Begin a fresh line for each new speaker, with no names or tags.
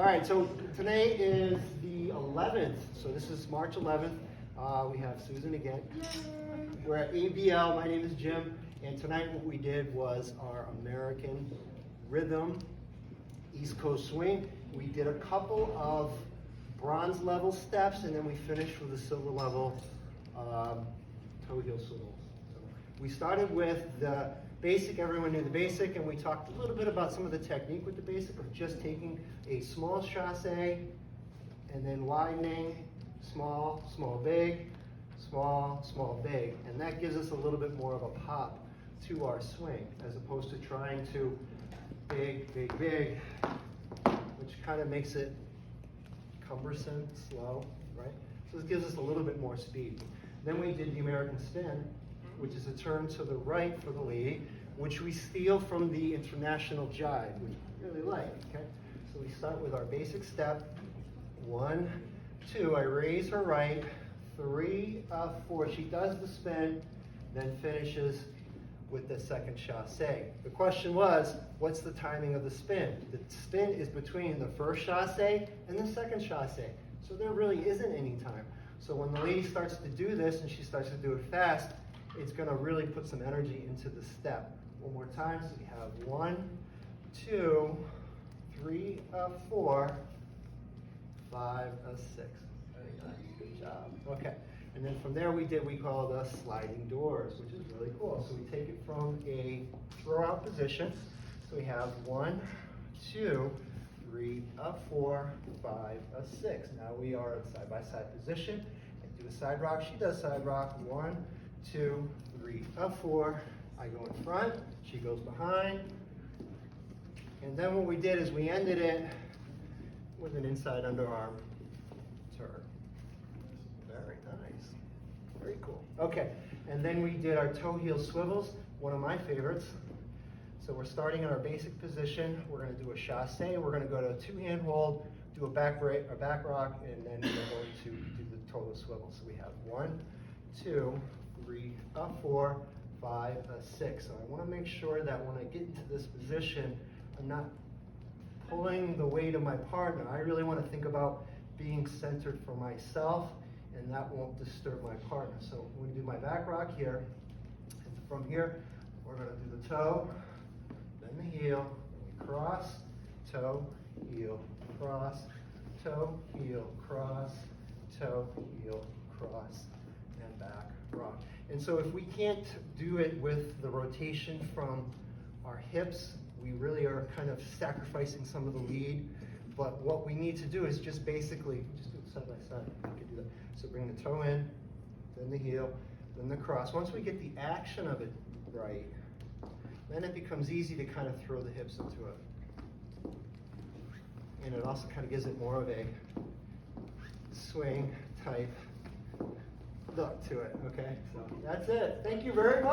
All right, so today is the 11th, so this is March 11th. We have Susan again. We're at ABL. My name is Jim, and tonight what we did was our American Rhythm East Coast Swing. We did a couple of bronze level steps, and then we finished with a silver level toe heel swivels. So we started with the basic. Everyone knew the basic, and we talked a little bit about some of the technique with the basic of just taking a small chasse and then widening, small, small, big, small, small, big. And that gives us a little bit more of a pop to our swing, as opposed to trying to big, big, big, which kind of makes it cumbersome, slow, right? So this gives us a little bit more speed. Then we did the American spin, which is a turn to the right for the lead, which we steal from the international jive, which we really like, okay? So we start with our basic step. 1, 2, I raise her right, 3, 4, she does the spin, then finishes with the second chasse. The question was, what's the timing of the spin? The spin is between the first chasse and the second chasse, so there really isn't any time. So when the lady starts to do this and she starts to do it fast, it's going to really put some energy into the step. One more time. So we have 1, 2, 3, 4, 5, 6. Very nice. Good job. Okay. And then from there we call the sliding doors, which is really cool. So we take it from a throw out position. So we have 1, 2, 3, 4, 5, 6. Now we are in side by side position. And do a side rock. She does side rock. 1, 2, 3, 4. I go in front, she goes behind. And then what we did is we ended it with an inside underarm turn. Very nice. Very cool. Okay, and then we did our toe heel swivels, one of my favorites. So we're starting in our basic position. We're going to do a chasse. We're going to go to a two-hand hold, do a back rock, and then we're going to do the toe heel swivel. So we have 1, 2, 3, 4, 5, 6. So I want to make sure that when I get into this position, I'm not pulling the weight of my partner. I really want to think about being centered for myself, and that won't disturb my partner. So I'm going to do my back rock here. And from here, we're going to do the toe, then the heel, then we cross, toe, heel, cross, toe, heel, cross, toe, heel, cross, and back rock. And so if we can't do it with the rotation from our hips, we really are kind of sacrificing some of the lead. But what we need to do is just basically, just do it side by side. We can do that. So bring the toe in, then the heel, then the cross. Once we get the action of it right, then it becomes easy to kind of throw the hips into it. And it also kind of gives it more of a swing type look to it, okay? So that's it. Thank you very much.